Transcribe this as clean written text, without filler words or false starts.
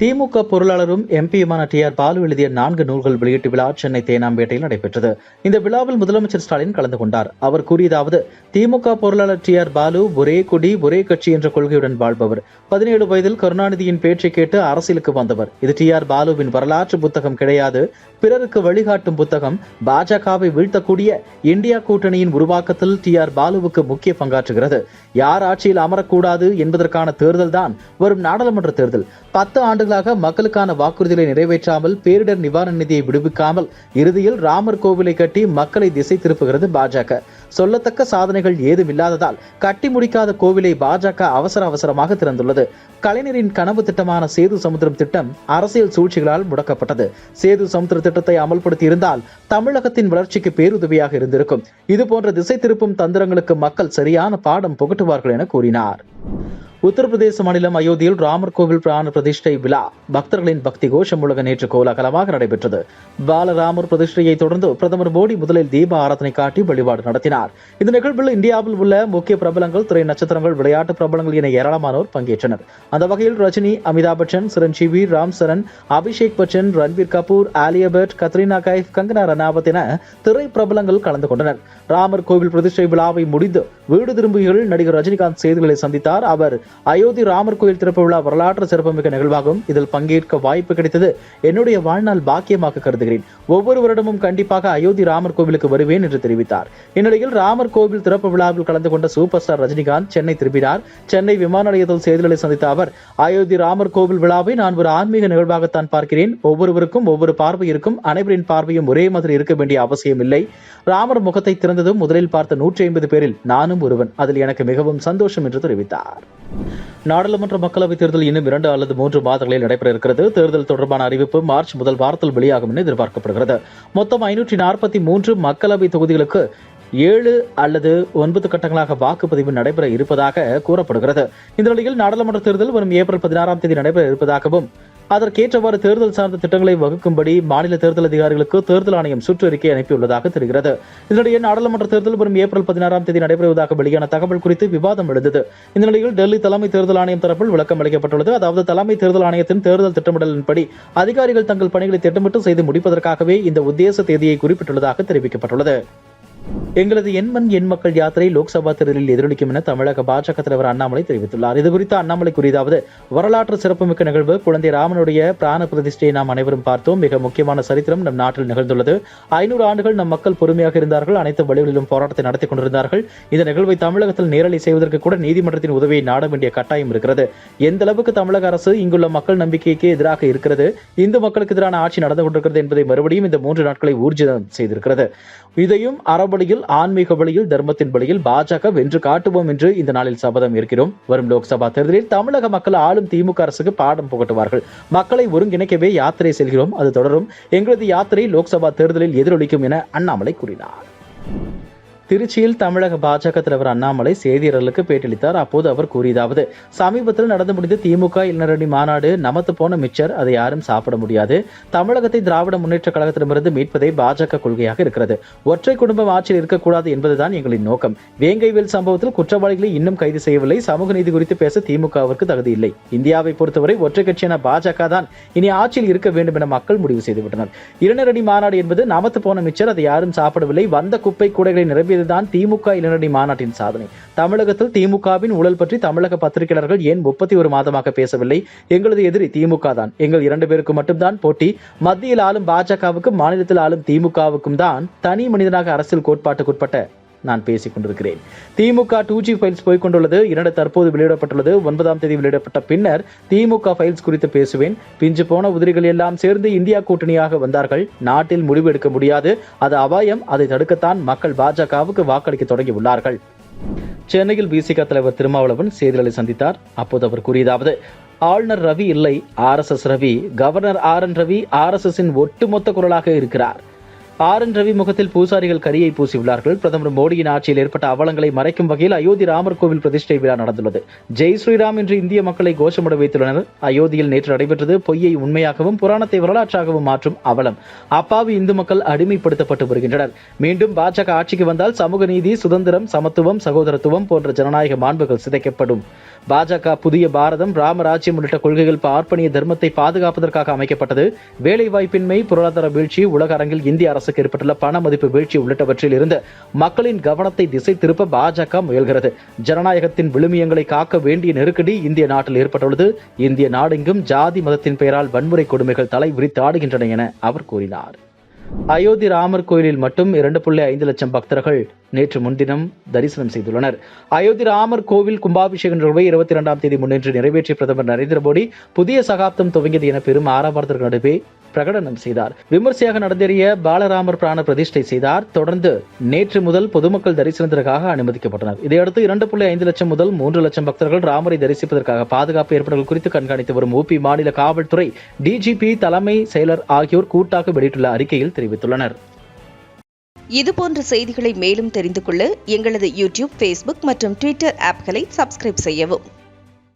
திமுக பொருளாளரும் எம்பியுமான TR. Balu எழுதிய 4 நூல்கள் வெளியீட்டு விழா சென்னை தேனாம்பேட்டையில் நடைபெற்றது. இந்த விழாவில் முதலமைச்சர் ஸ்டாலின் கலந்து கொண்டார். அவர் கூறியதாவது: திமுக பொருளாளர் டி.ஆர். பாலு ஒரே கொடி ஒரே கட்சி என்ற கொள்கையுடன் வாழ்பவர். 17 வயதில் கருணாநிதியின் பேச்சை கேட்டு அரசியலுக்கு வந்தவர். இது டி.ஆர். பாலுவின் வரலாற்று புத்தகம் கிடையாது, பிறருக்கு வழிகாட்டும் புத்தகம். பாஜகவை வீழ்த்தக்கூடிய இந்தியா கூட்டணியின் உருவாக்கத்தில் டி.ஆர். பாலுவுக்கு முக்கிய பங்காற்றுகிறது. யார் ஆட்சியில் அமரக்கூடாது என்பதற்கான தேர்தல் தான் வரும் நாடாளுமன்ற தேர்தல். 10 ஆண்டுகளாக மக்களுக்கான வாக்குறுதிகளை நிறைவேற்றாமல், பேரிடர் நிவாரண நிதியை விடுவிக்காமல், இறுதியில் ராமர் கோவிலை கட்டி மக்களை திசை திருப்புகிறது பாஜக. சொல்லத்தக்க சாதனைகள் ஏதும் இல்லாததால் கட்டி முடிக்காத கோவிலை பாஜக அவசரமாக திறந்துள்ளது. கலைஞரின் கனவு திட்டமான சேது சமுத்திரம் திட்டம் அரசியல் சூழ்ச்சிகளால் முடக்கப்பட்டது. சேது சமுத்திர திட்டத்தை அமல்படுத்தி இருந்தால் தமிழகத்தின் வளர்ச்சிக்கு பேருதவியாக இருந்திருக்கும். இதுபோன்ற திசை திருப்பும் தந்திரங்களுக்கு மக்கள் சரியான பாடம் புகட்டுவார்கள் என கூறினார். உத்தரப்பிரதேச மாநிலம் அயோத்தியில் ராமர் கோவில் பிராண பிரதிஷ்டை விழா பக்தர்களின் பக்தி கோஷம் முழங்க நேற்று கோலாகலமாக நடைபெற்றது. பாலராமர் பிரதிஷ்டையை தொடர்ந்து பிரதமர் மோடி முதலில் தீப ஆராதனை காட்டி வழிபாடு நடத்தினார். இந்த நிகழ்வில் இந்தியாவில் உள்ள முக்கிய பிரபலங்கள், திரை நட்சத்திரங்கள், விளையாட்டு பிரபலங்கள் என ஏராளமானோர் பங்கேற்றனர். அந்த வகையில் ரஜினி, அமிதாப் பச்சன், சிரஞ்சீவி, ராம் சரண், அபிஷேக் பச்சன், ரன்பீர் கபூர், ஆலியா பட், கத்ரீனா கைஃப், கங்கனா ரனாவத் என திரை பிரபலங்கள் கலந்து கொண்டனர். ராமர் கோவில் பிரதிஷ்டை விழாவை முடிந்து வீடு திரும்பிகள் நடிகர் ரஜினிகாந்த் செய்திகளை சந்தித்தார். அவர் அயோத்தி ராமர் கோயில் திறப்பு விழா வரலாற்று சிறப்புமிக்க நிகழ்வாகும். இதில் பங்கேற்க வாய்ப்பு கிடைத்தது என்னுடைய வாழ்நாள் பாக்கியமாக கருதுகிறேன். ஒவ்வொரு வருடமும் கண்டிப்பாக அயோத்தி ராமர் கோவிலுக்கு வருவேன் என்று தெரிவித்தார். இந்நிலையில் ராமர் கோவில் திறப்பு விழாவில் கலந்து கொண்ட சூப்பர் ஸ்டார் ரஜினிகாந்த் சென்னை திரும்பினார். சென்னை விமான நிலையத்தில் செய்திகளை சந்தித்த அவர், அயோத்தி ராமர் கோவில் விழாவை நான் ஒரு ஆன்மீக நிகழ்வாகத்தான் பார்க்கிறேன். ஒவ்வொருவருக்கும் ஒவ்வொரு பார்வை இருக்கும். அனைவரின் பார்வையும் ஒரே மாதிரி இருக்க வேண்டிய அவசியம் இல்லை. ராமர் முகத்தை திறந்ததும் முதலில் பார்த்த 150 பேரில் நானும் ஒருவன். அதில் எனக்கு மிகவும் சந்தோஷம் என்று தெரிவித்தார். நாடாளுமன்ற மக்களவைத் தேர்தல் இன்னும் 2 அல்லது 3 மாதங்களில் நடைபெற இருக்கிறது. தேர்தல் தொடர்பான அறிவிப்பு மார்ச் முதல் வாரத்தில் வெளியாகும் என எதிர்பார்க்கப்படுகிறது. மொத்தம் 543 மக்களவை தொகுதிகளுக்கு 7 அல்லது 9 கட்டங்களாக வாக்குப்பதிவு நடைபெற இருப்பதாக கூறப்படுகிறது. இந்த நிலையில் நாடாளுமன்ற தேர்தல் வரும் ஏப்ரல் 16ஆம் தேதி நடைபெற இருப்பதாகவும், அதற்கேற்றவாறு தேர்தல் சார்ந்த திட்டங்களை வகுக்கும்படி மாநில தேர்தல் அதிகாரிகளுக்கு தேர்தல் ஆணையம் சுற்றறிக்கை அனுப்பியுள்ளதாக தெரிகிறது. இதனிடையே நாடாளுமன்ற தேர்தல் வரும் ஏப்ரல் 16ஆம் தேதி நடைபெறுவதாக வெளியான தகவல் குறித்து விவாதம் எழுந்தது. இந்த நிலையில் டெல்லி தலைமை தேர்தல் ஆணையம் தரப்பில் விளக்கம் அளிக்கப்பட்டுள்ளது. அதாவது, தலைமை தேர்தல் ஆணையத்தின் தேர்தல் திட்டமிடலின்படி அதிகாரிகள் தங்கள் பணிகளை திட்டமிட்டு செய்து முடிப்பதற்காகவே இந்த உத்தேச தேதியை குறிப்பிட்டுள்ளதாக தெரிவிக்கப்பட்டுள்ளது. எங்களது எண்மண் எண் மக்கள் யாத்திரை லோக்சபா தேர்தலில் எதிரொலிக்கும் என தமிழக பாஜக தலைவர் அண்ணாமலை தெரிவித்துள்ளார். இதுகுறித்து அண்ணாமலை கூறியதாவது: வரலாற்று சிறப்புமிக்க நிகழ்வு. குழந்தை ராமனுடைய பிராண பிரதிஷ்டையை நாம் அனைவரும் பார்த்தோம். மிக முக்கியமான சரித்திரம் நம் நாட்டில் நிகழ்ந்துள்ளது. 500 ஆண்டுகள் நம் மக்கள் பொறுமையாக இருந்தார்கள். அனைத்து வழிகளிலும் போராட்டத்தை நடத்தி கொண்டிருந்தார்கள். இந்த நிகழ்வை தமிழகத்தில் நேரலை செய்வதற்கு கூட நீதிமன்றத்தின் உதவியை நாட வேண்டிய கட்டாயம் இருக்கிறது. எந்த அளவுக்கு தமிழக அரசு இங்குள்ள மக்கள் நம்பிக்கைக்கு எதிராக இருக்கிறது, இந்து மக்களுக்கு எதிரான ஆட்சி நடந்து கொண்டிருக்கிறது என்பதை மறுபடியும் இந்த 3 நாட்களை ஊர்ஜிதம் செய்திருக்கிறது. இதையும் அறவழியில், ஆன்மீக வழியில், தர்மத்தின் வழியில் பாஜக வென்று காட்டுவோம் என்று இந்த நாளில் சபதம் ஏற்கிறோம். வரும் லோக்சபா தேர்தலில் தமிழக மக்கள் ஆளும் திமுக அரசுக்கு பாடம் புகட்டுவார்கள். மக்களை ஒருங்கிணைக்கவே யாத்திரை செல்கிறோம். அது தொடரும். எங்களது யாத்திரை லோக்சபா தேர்தலில் எதிரொலிக்கும் என அண்ணாமலை கூறினார். திருச்சியில் தமிழக பாஜக தலைவர் அண்ணாமலை செய்தியாளர்களுக்கு பேட்டியளித்தார். அப்போது அவர் கூறியதாவது: சமீபத்தில் நடந்து முடிந்த திமுக இளைஞரணி மாநாடு நமத்து போன மிச்சர், அதை யாரும் சாப்பிட முடியாது. தமிழகத்தை திராவிட முன்னேற்ற கழகத்திடமிருந்து மீட்பதே பாஜக கொள்கையாக இருக்கிறது. ஒற்றை குடும்பம் ஆட்சியில் இருக்கக்கூடாது என்பதுதான் எங்களின் நோக்கம். வேங்கைவேல் சம்பவத்தில் குற்றவாளிகளை இன்னும் கைது செய்யவில்லை. சமூக நீதி குறித்து பேச திமுகவிற்கு தகுதி இல்லை. இந்தியாவை பொறுத்தவரை ஒற்றை கட்சியான பாஜக தான் இனி ஆட்சியில் இருக்க வேண்டும் என மக்கள் முடிவு செய்துவிட்டனர். இளைஞரணி மாநாடு என்பது நமத்து போன மிச்சர், அதை யாரும் சாப்பிடவில்லை. வந்த குப்பை கூடைகளை நிரம்பிய தான் திமுக இளைஞரணி மாநாட்டின் சாதனை. தமிழகத்தில் திமுகவின் ஊழல் பற்றி தமிழக பத்திரிகையாளர்கள் ஏன் 31 மாதமாக பேசவில்லை? எங்களது எதிரி திமுக தான். எங்கள் 2 பேருக்கு மட்டும்தான் போட்டி. மத்தியில் ஆளும் பாஜகவுக்கும் மாநிலத்தில் ஆளும் திமுகவுக்கும் தான் தனி மனிதனாக அரசியல் கோட்பாட்டுக்குட்பட்ட நான் பேசிக் கொண்டிருக்கிறேன். திமுக 2G ஃபைல்ஸ் போய்கொண்டுள்ளது. 2 தற்போது வெளியிடப்பட்டுள்ளது. 9ஆம் தேதி வெளியிடப்பட்ட பின்னர் திமுக ஃபைல்ஸ் குறித்து பேசுவேன். பிஞ்சு போன உதிரிகள் எல்லாம் சேர்ந்து இந்தியா கூட்டணியாக வந்தார்கள். நாட்டில் முடிவு எடுக்க முடியாது. அது அபாயம். அதை தடுக்கத்தான் மக்கள் பாஜகவுக்கு வாக்களிக்க தொடங்கி உள்ளார்கள். சென்னையில் பிசிக தலைவர் திருமாவளவன் செய்தியாளர்களை சந்தித்தார். அப்போது அவர் கூறியதாவது: ஆளுநர் ரவி இல்லை, RSS Ravi. Governor RN Ravi RSSின் ஒட்டுமொத்த குரலாக இருக்கிறார். RN ரவி முகத்தில் பூசாரிகள் கரியை பூசியுள்ளார்கள். பிரதமர் மோடியின் ஆட்சியில் ஏற்பட்ட அவலங்களை மறைக்கும் வகையில் அயோத்தி ராமர் கோவில் பிரதிஷ்டை விழா நடந்துள்ளது. ஜெய் ஸ்ரீராம் என்று இந்திய மக்களை கோஷமிட வைத்துள்ளனர். அயோத்தியில் நேற்று நடைபெற்றது பொய்யை உண்மையாகவும் புராணத்தை வரலாற்றாகவும் மாற்றும் அவலம். அப்பாவி இந்து மக்கள் அடிமைப்படுத்தப்பட்டு வருகின்றனர். மீண்டும் பாஜக ஆட்சிக்கு வந்தால் சமூக நீதி, சுதந்திரம், சமத்துவம், சகோதரத்துவம் போன்ற ஜனநாயக மாண்புகள் சிதைக்கப்படும். பாஜக புதிய பாரதம், ராமராஜ்யம் உள்ளிட்ட கொள்கைகள் பார்ப்பனிய தர்மத்தை பாதுகாப்பதற்காக அமைக்கப்பட்டது. வேலைவாய்ப்பின்மை, பொருளாதார வீழ்ச்சி, உலக அரங்கில் இந்திய அரசுக்கு ஏற்பட்டுள்ள பண மதிப்பு வீழ்ச்சி உள்ளிட்டவற்றில் இருந்து மக்களின் கவனத்தை திசை திருப்ப பாஜக முயல்கிறது. ஜனநாயகத்தின் விழுமியங்களை காக்க வேண்டிய நெருக்கடி இந்திய நாட்டில் ஏற்பட்டுள்ளது. இந்திய நாடெங்கும் ஜாதி மதத்தின் பெயரால் வன்முறை கொடுமைகள் தலை விரித்து ஆடுகின்றன என அவர் கூறினார். அயோத்தி ராமர் கோயிலில் மட்டும் 2.5 லட்சம் பக்தர்கள் நேற்று முன்தினம் தரிசனம் செய்துள்ளனர். அயோத்தி ராமர் கோவில் கும்பாபிஷேக நிகழ்வை 22ஆம் தேதி முன்னின்று நிறைவேற்றிய பிரதமர் நரேந்திர மோடி புதிய சகாப்தம் துவங்கியது என பெரும் ஆரவாரத்திற்கு நடுவே பிரகடனம் செய்தார். விமர்சையாக நடந்தேறிய பாலராமர் பிராண பிரதிஷ்டை செய்தார். தொடர்ந்து நேற்று முதல் பொதுமக்கள் தரிசனத்திற்காக அனுமதிக்கப்பட்டனர். இதையடுத்து 2.5 லட்சம் முதல் 3 லட்சம் பக்தர்கள் ராமரை தரிசிப்பதற்காக பாதுகாப்பு ஏற்பாடுகள் குறித்து கண்காணித்து வரும் UP மாநில காவல்துறை DGP தலைமை செயலர் ஆகியோர் கூட்டாக வெளியிட்டுள்ள அறிக்கையில் தெரிவித்துள்ளனர். இதுபோன்ற செய்திகளை மேலும் தெரிந்து கொள்ள எங்களது YouTube, Facebook மற்றும் Twitter ஆப்களை சப்ஸ்கிரைப் செய்யவும்.